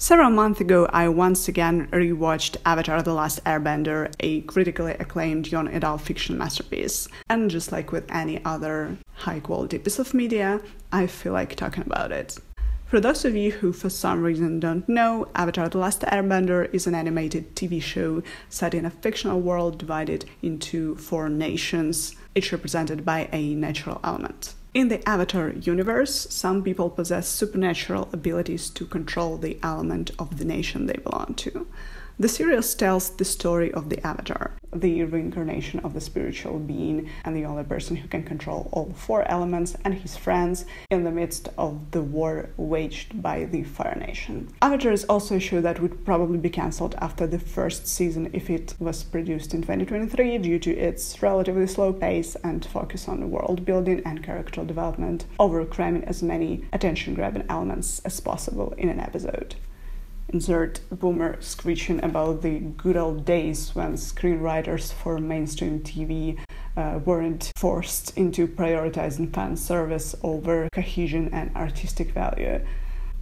Several months ago, I once again rewatched Avatar: The Last Airbender, a critically acclaimed young adult fiction masterpiece. And just like with any other high-quality piece of media, I feel like talking about it. For those of you who for some reason don't know, Avatar: The Last Airbender is an animated TV show set in a fictional world divided into 4 nations, each represented by a natural element. In the Avatar universe, some people possess supernatural abilities to control the element of the nation they belong to. The series tells the story of the Avatar, the reincarnation of the spiritual being and the only person who can control all 4 elements, and his friends in the midst of the war waged by the Fire Nation. Avatar is also a show that would probably be cancelled after the first season if it was produced in 2023 due to its relatively slow pace and focus on world building and character development over cramming as many attention-grabbing elements as possible in an episode. Insert boomer screeching about the good old days when screenwriters for mainstream TV weren't forced into prioritizing fan service over cohesion and artistic value,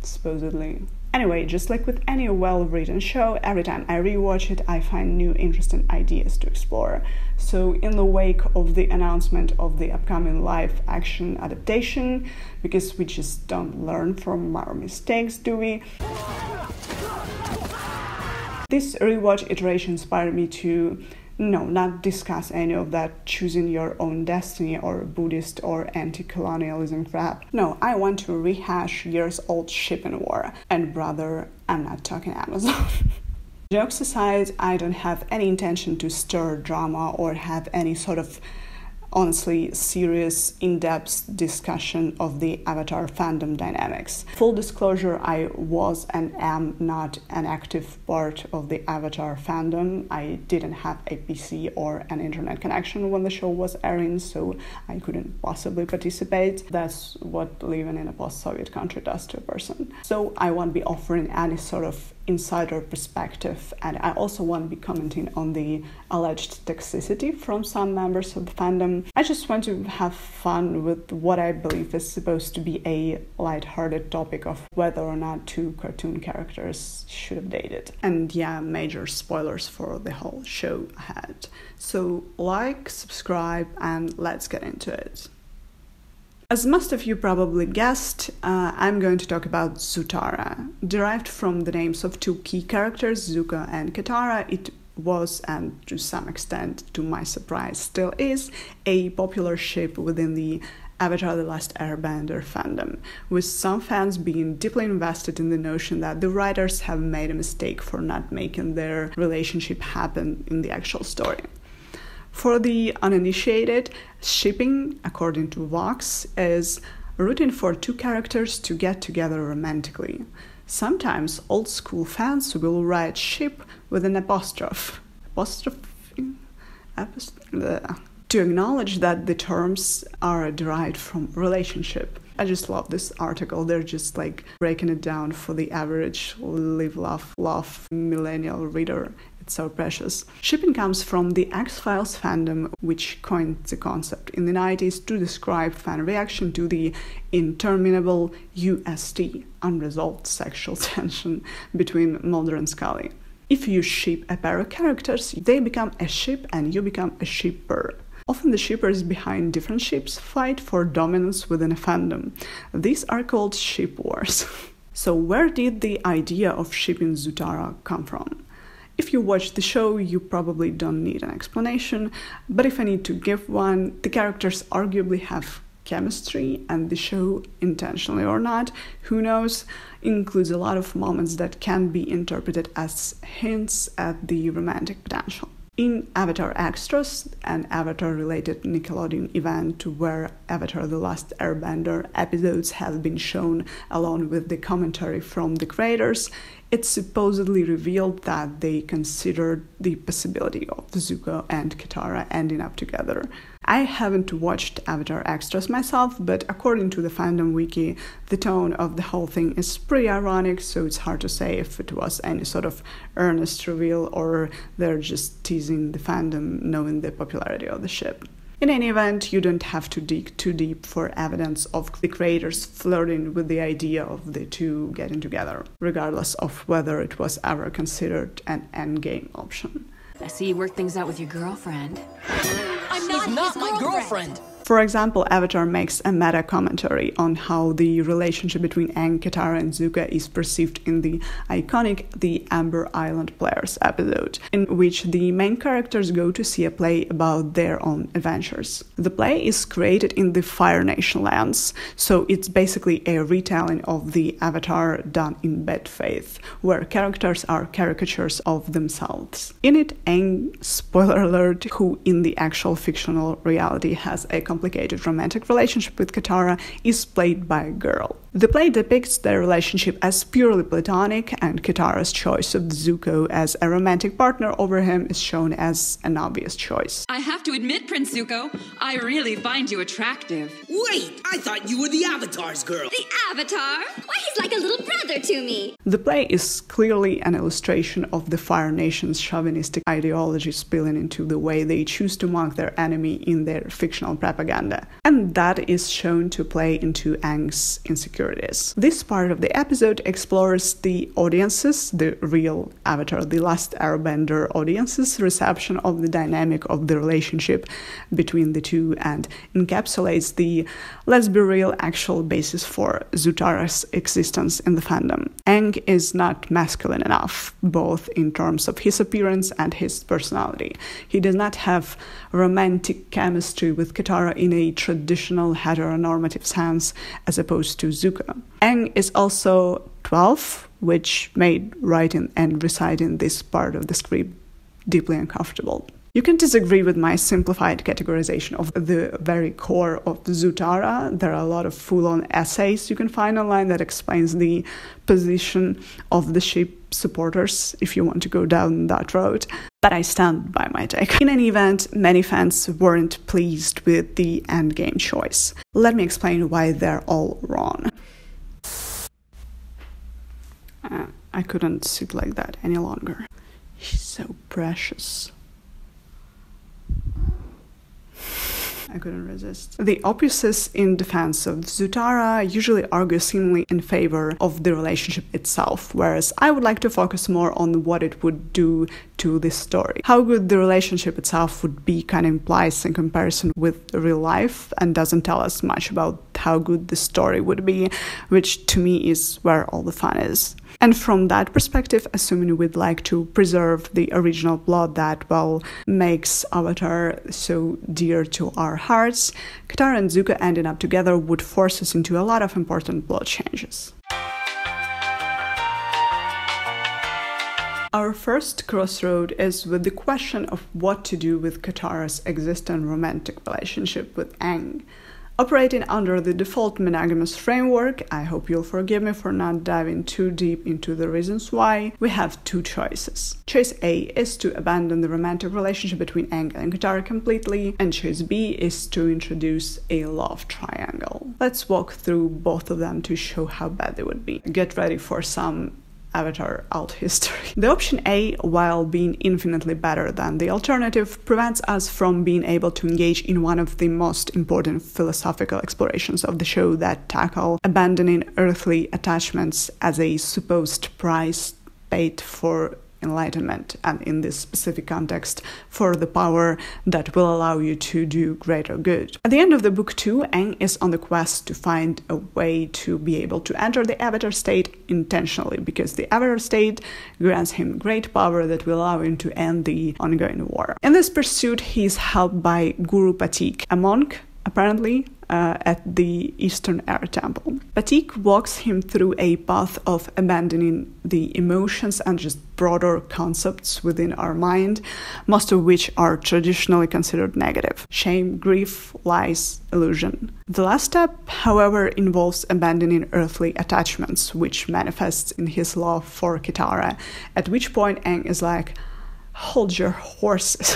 supposedly. Anyway, just like with any well-written show, every time I rewatch it, I find new interesting ideas to explore. So in the wake of the announcement of the upcoming live-action adaptation, because we just don't learn from our mistakes, do we? This rewatch iteration inspired me to not discuss any of that choosing your own destiny or Buddhist or anti-colonialism crap. No, I want to rehash years-old shipping war. And brother, I'm not talking Amazon. Jokes aside, I don't have any intention to stir drama or have any sort of honestly serious, in-depth discussion of the Avatar fandom dynamics. Full disclosure, I was and am not an active part of the Avatar fandom. I didn't have a PC or an internet connection when the show was airing, so I couldn't possibly participate. That's what living in a post-Soviet country does to a person. So I won't be offering any sort of insider perspective, and I also won't be commenting on the alleged toxicity from some members of the fandom. I just want to have fun with what I believe is supposed to be a light-hearted topic of whether or not 2 cartoon characters should have dated. And yeah, major spoilers for the whole show ahead. So like, subscribe, and let's get into it. As most of you probably guessed, I'm going to talk about Zutara. Derived from the names of 2 key characters, Zuko and Katara, it was, and to some extent, to my surprise, still is, a popular ship within the Avatar: The Last Airbender fandom, with some fans being deeply invested in the notion that the writers have made a mistake for not making their relationship happen in the actual story. For the uninitiated, shipping, according to Vox, is rooting for 2 characters to get together romantically. Sometimes old-school fans will write ship with an apostrophe. To acknowledge that the terms are derived from relationship. I just love this article. They're just like breaking it down for the average live, laugh, love millennial reader. It's so precious. Shipping comes from the X-Files fandom, which coined the concept in the 90s to describe fan reaction to the interminable UST, unresolved sexual tension, between Mulder and Scully. If you ship a pair of characters, they become a ship and you become a shipper. Often the shippers behind different ships fight for dominance within a fandom. These are called ship wars. So where did the idea of shipping Zutara come from? If you watch the show, you probably don't need an explanation, but if I need to give one, the characters arguably have chemistry, and the show, intentionally or not, who knows, includes a lot of moments that can be interpreted as hints at the romantic potential. In Avatar Extras, an Avatar-related Nickelodeon event where Avatar: The Last Airbender episodes have been shown along with the commentary from the creators, it supposedly revealed that they considered the possibility of Zuko and Katara ending up together. I haven't watched Avatar Extras myself, but according to the fandom wiki, the tone of the whole thing is pretty ironic, so it's hard to say if it was any sort of earnest reveal or they're just teasing the fandom knowing the popularity of the ship. In any event, you don't have to dig too deep for evidence of the creators flirting with the idea of the two getting together, regardless of whether it was ever considered an endgame option. I see you work things out with your girlfriend. I'm not my girlfriend! For example, Avatar makes a meta commentary on how the relationship between Aang, Katara, and Zuko is perceived in the iconic The Amber Island Players episode, in which the main characters go to see a play about their own adventures. The play is created in the Fire Nation lands, so it's basically a retelling of the Avatar done in bad faith, where characters are caricatures of themselves. In it, Aang, spoiler alert, who in the actual fictional reality has a complicated romantic relationship with Katara, is played by a girl. The play depicts their relationship as purely platonic, and Katara's choice of Zuko as a romantic partner over him is shown as an obvious choice. I have to admit, Prince Zuko, I really find you attractive. Wait, I thought you were the Avatar's girl. The Avatar? Why, he's like a little brother to me. The play is clearly an illustration of the Fire Nation's chauvinistic ideology spilling into the way they choose to mock their enemy in their fictional propaganda, and that is shown to play into Aang's insecurities. This part of the episode explores the audience's, the real Avatar, The Last Airbender audience's reception of the dynamic of the relationship between the two, and encapsulates the, let's be real, actual basis for Zutara's existence in the fandom. Aang is not masculine enough, both in terms of his appearance and his personality. He does not have romantic chemistry with Katara in a traditional heteronormative sense, as opposed to Zuko. Aang is also 12, which made writing and reciting this part of the script deeply uncomfortable. You can disagree with my simplified categorization of the very core of Zutara. There are a lot of full-on essays you can find online that explains the position of the ship supporters if you want to go down that road. But I stand by my take. In any event, many fans weren't pleased with the endgame choice. Let me explain why they're all wrong. I couldn't sit like that any longer. He's so precious. I couldn't resist. The opuses in defense of Zutara usually argue seemingly in favor of the relationship itself, whereas I would like to focus more on what it would do to this story. How good the relationship itself would be kind of implies in comparison with real life and doesn't tell us much about how good the story would be, which to me is where all the fun is. And from that perspective, assuming we'd like to preserve the original plot that, well, makes Avatar so dear to our hearts, Katara and Zuko ending up together would force us into a lot of important plot changes. Our first crossroad is with the question of what to do with Katara's existing romantic relationship with Aang. Operating under the default monogamous framework, I hope you'll forgive me for not diving too deep into the reasons why, we have two choices. Choice A is to abandon the romantic relationship between Aang and Katara completely, and choice B is to introduce a love triangle. Let's walk through both of them to show how bad they would be. Get ready for some Avatar alt history. The option A, while being infinitely better than the alternative, prevents us from being able to engage in one of the most important philosophical explorations of the show that tackle abandoning earthly attachments as a supposed price paid for enlightenment, and in this specific context, for the power that will allow you to do greater good. At the end of the book 2, Aang is on the quest to find a way to be able to enter the Avatar state intentionally, because the Avatar state grants him great power that will allow him to end the ongoing war. In this pursuit, he is helped by Guru Patik, a monk, apparently, at the Eastern Air Temple. Patik walks him through a path of abandoning the emotions and just broader concepts within our mind, most of which are traditionally considered negative: shame, grief, lies, illusion. The last step, however, involves abandoning earthly attachments, which manifests in his love for Katara, at which point Aang is like, hold your horses.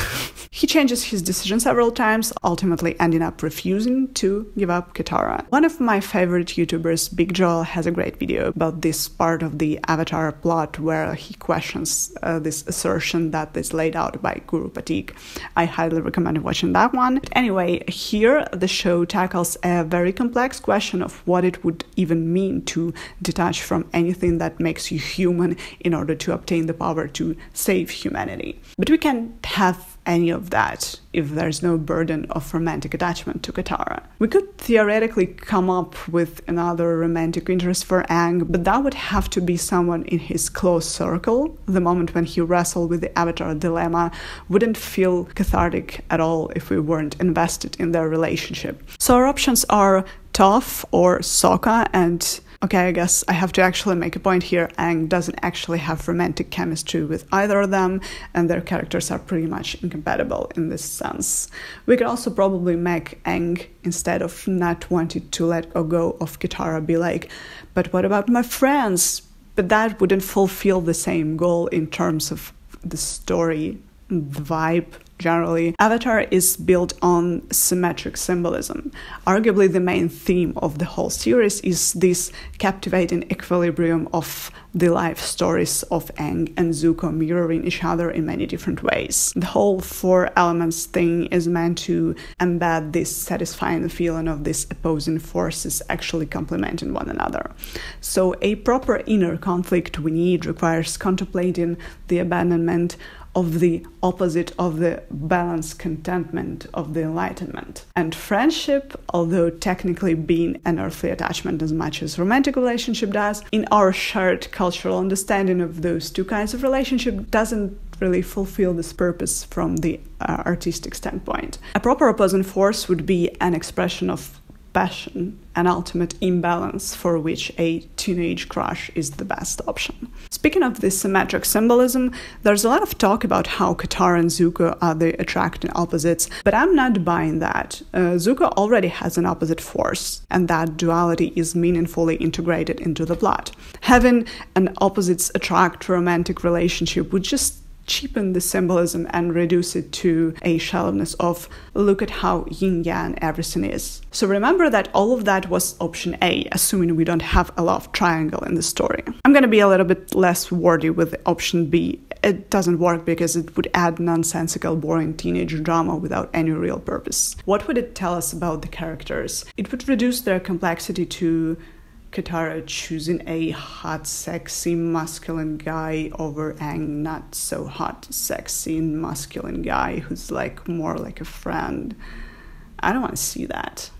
He changes his decision several times, ultimately ending up refusing to give up Katara. One of my favorite YouTubers, Big Joel, has a great video about this part of the Avatar plot where he questions this assertion that is laid out by Guru Patik. I highly recommend watching that one. But anyway, here the show tackles a very complex question of what it would even mean to detach from anything that makes you human in order to obtain the power to save humanity. But we can't have any of that if there's no burden of romantic attachment to Katara. We could theoretically come up with another romantic interest for Aang, but that would have to be someone in his close circle. The moment when he wrestled with the Avatar dilemma wouldn't feel cathartic at all if we weren't invested in their relationship. So our options are Toph or Sokka, and okay, I guess I have to actually make a point here. Aang doesn't actually have romantic chemistry with either of them, and their characters are pretty much incompatible in this sense. We could also probably make Aang, instead of not wanting to let go of Katara, be like, but what about my friends? But that wouldn't fulfill the same goal in terms of the story, the vibe. Generally, Avatar is built on symmetric symbolism. Arguably, the main theme of the whole series is this captivating equilibrium of the life stories of Aang and Zuko mirroring each other in many different ways. The whole four elements thing is meant to embed this satisfying feeling of these opposing forces actually complementing one another. So a proper inner conflict we need requires contemplating the abandonment of the opposite of the balanced contentment of the enlightenment. And friendship, although technically being an earthly attachment as much as romantic relationship does, in our shared cultural understanding of those two kinds of relationship doesn't really fulfill this purpose from the artistic standpoint. A proper opposing force would be an expression of passion, an ultimate imbalance for which a teenage crush is the best option. Speaking of this symmetric symbolism, there's a lot of talk about how Katara and Zuko are the attracting opposites, but I'm not buying that. Zuko already has an opposite force, and that duality is meaningfully integrated into the plot. Having an opposites attract romantic relationship would just cheapen the symbolism and reduce it to a shallowness of look at how yin-yang everything is. So remember that all of that was option A, assuming we don't have a love triangle in the story. I'm going to be a little bit less wordy with option B. It doesn't work because it would add nonsensical, boring teenage drama without any real purpose. What would it tell us about the characters? It would reduce their complexity to Katara choosing a hot, sexy, masculine guy over Aang, not so hot, sexy, masculine guy who's like more like a friend. I don't want to see that.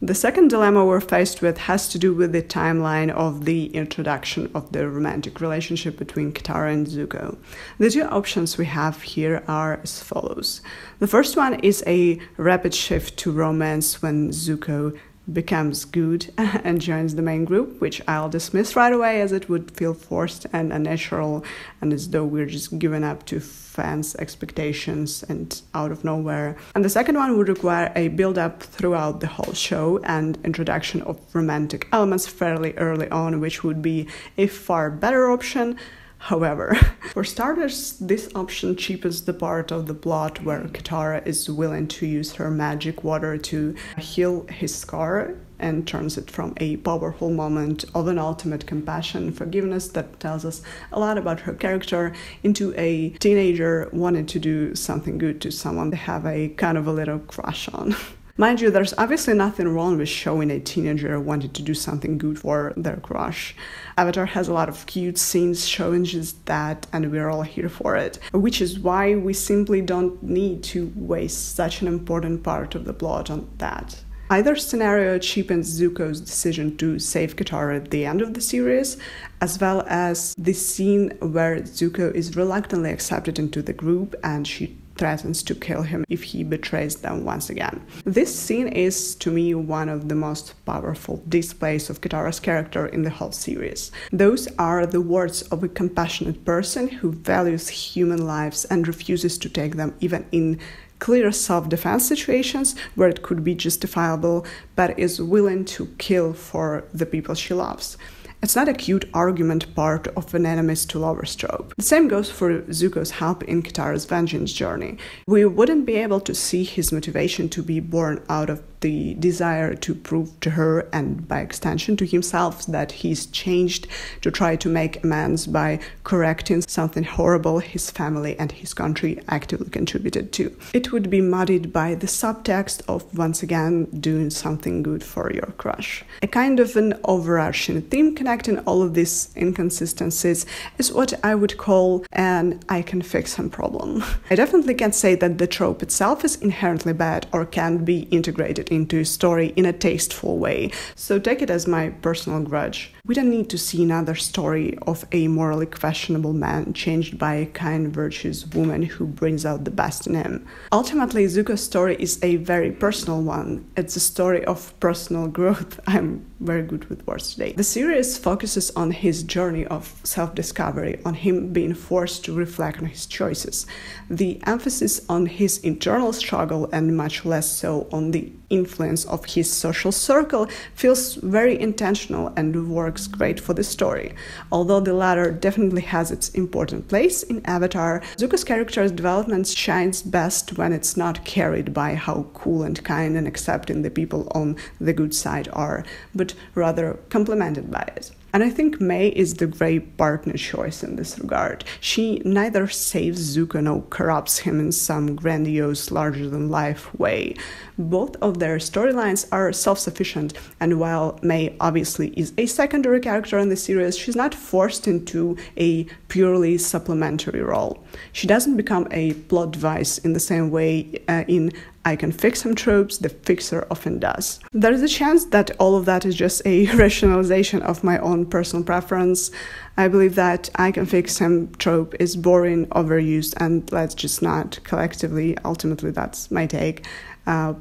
The second dilemma we're faced with has to do with the timeline of the introduction of the romantic relationship between Katara and Zuko. The two options we have here are as follows. The first one is a rapid shift to romance when Zuko becomes good and joins the main group, which I'll dismiss right away as it would feel forced and unnatural and as though we're just giving up to fans' expectations and out of nowhere. And the second one would require a build-up throughout the whole show and introduction of romantic elements fairly early on, which would be a far better option. However, for starters, this option cheapens the part of the plot where Katara is willing to use her magic water to heal his scar and turns it from a powerful moment of an ultimate compassion and forgiveness that tells us a lot about her character into a teenager wanting to do something good to someone they have a kind of a little crush on. Mind you, there's obviously nothing wrong with showing a teenager wanting to do something good for their crush. Avatar has a lot of cute scenes showing just that, and we're all here for it. Which is why we simply don't need to waste such an important part of the plot on that. Either scenario cheapens Zuko's decision to save Katara at the end of the series, as well as the scene where Zuko is reluctantly accepted into the group and she threatens to kill him if he betrays them once again. This scene is, to me, one of the most powerful displays of Katara's character in the whole series. Those are the words of a compassionate person who values human lives and refuses to take them even in clear self-defense situations where it could be justifiable, but is willing to kill for the people she loves. It's not a cute argument part of an enemies to lovers trope. The same goes for Zuko's help in Katara's vengeance journey. We wouldn't be able to see his motivation to be born out of the desire to prove to her and by extension to himself that he's changed, to try to make amends by correcting something horrible his family and his country actively contributed to. It would be muddied by the subtext of once again doing something good for your crush. A kind of an overarching theme connecting all of these inconsistencies is what I would call an I can fix him problem. I definitely can't say that the trope itself is inherently bad or can't be integrated into a story in a tasteful way, so take it as my personal grudge. We don't need to see another story of a morally questionable man changed by a kind, virtuous woman who brings out the best in him. Ultimately, Zuko's story is a very personal one. It's a story of personal growth. I'm very good with words today. The series focuses on his journey of self-discovery, on him being forced to reflect on his choices. The emphasis on his internal struggle and much less so on the influence of his social circle feels very intentional and works great for the story. Although the latter definitely has its important place in Avatar, Zuko's character's development shines best when it's not carried by how cool and kind and accepting the people on the good side are, but rather complemented by it. And I think May is the great partner choice in this regard. She neither saves Zuko nor corrupts him in some grandiose, larger-than-life way. Both of their storylines are self-sufficient, and while May obviously is a secondary character in the series, she's not forced into a purely supplementary role. She doesn't become a plot device in the same way in I can fix him tropes the fixer often does. There is a chance that all of that is just a rationalization of my own personal preference. I believe that I can fix him trope is boring, overused, and let's just not collectively, ultimately that's my take.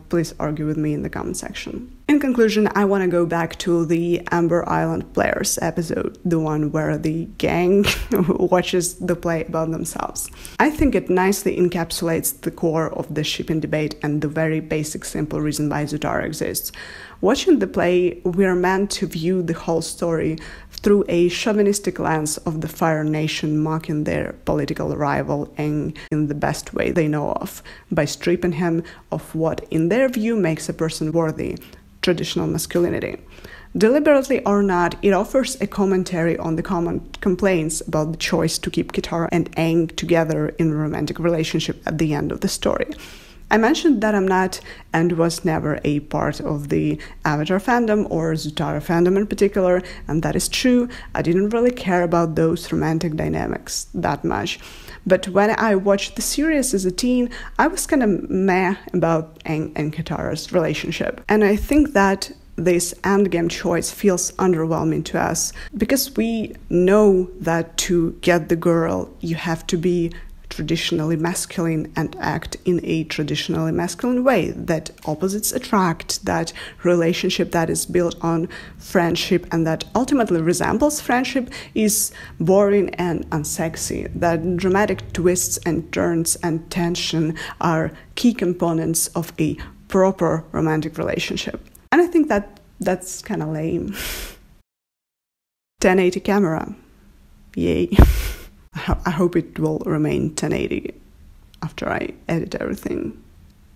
Please argue with me in the comment section. In conclusion, I want to go back to the Amber Island Players episode, the one where the gang watches the play about themselves. I think it nicely encapsulates the core of the shipping debate and the very basic simple reason why Zutara exists. Watching the play, we are meant to view the whole story through a chauvinistic lens of the Fire Nation mocking their political rival Aang in the best way they know of, by stripping him of what in their view makes a person worthy, traditional masculinity. Deliberately or not, it offers a commentary on the common complaints about the choice to keep Katara and Aang together in a romantic relationship at the end of the story. I mentioned that I'm not and was never a part of the Avatar fandom or Zutara fandom in particular, and that is true. I didn't really care about those romantic dynamics that much. But when I watched the series as a teen, I was kind of meh about Aang and Katara's relationship. And I think that this endgame choice feels underwhelming to us, because we know that to get the girl, you have to be traditionally masculine and act in a traditionally masculine way, that opposites attract, that relationship that is built on friendship and that ultimately resembles friendship is boring and unsexy, that dramatic twists and turns and tension are key components of a proper romantic relationship. And I think that that's kind of lame. 1080 camera. Yay. I hope it will remain 1080 after I edit everything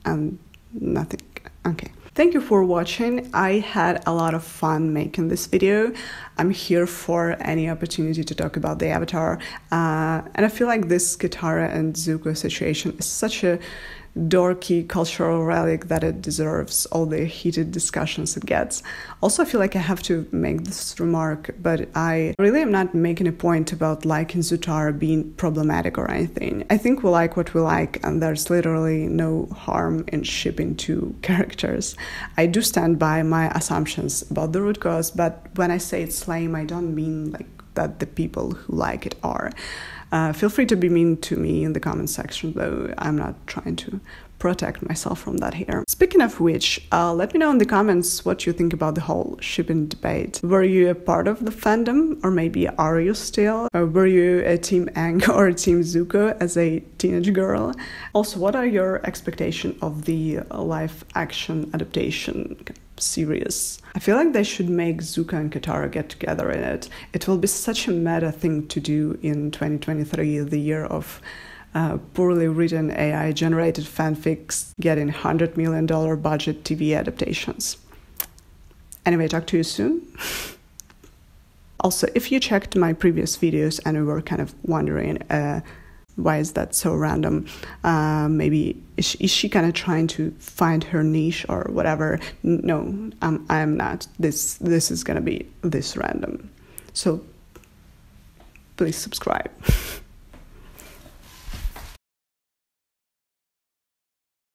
and nothing. Okay. Thank you for watching. I had a lot of fun making this video. I'm here for any opportunity to talk about the Avatar. And I feel like this Katara and Zuko situation is such a dorky cultural relic that it deserves all the heated discussions it gets. Also, I feel like I have to make this remark, but I really am not making a point about liking Zutara being problematic or anything. I think we like what we like, and there's literally no harm in shipping two characters. I do stand by my assumptions about the root cause, but when I say it's lame, I don't mean like that the people who like it are. Feel free to be mean to me in the comment section, though I'm not trying to protect myself from that here. Speaking of which, let me know in the comments what you think about the whole shipping debate. Were you a part of the fandom, or maybe are you still? Or were you a Team Aang or a Team Zuko as a teenage girl? Also, what are your expectations of the live action adaptation? serious. I feel like they should make Zuko and Katara get together in it. It will be such a meta thing to do in 2023, the year of poorly written AI-generated fanfics getting $100 million budget TV adaptations. Anyway, talk to you soon. Also, if you checked my previous videos and you were kind of wondering why is that so random, maybe is she kind of trying to find her niche or whatever? No, I'm not. This is gonna be this random. So please subscribe.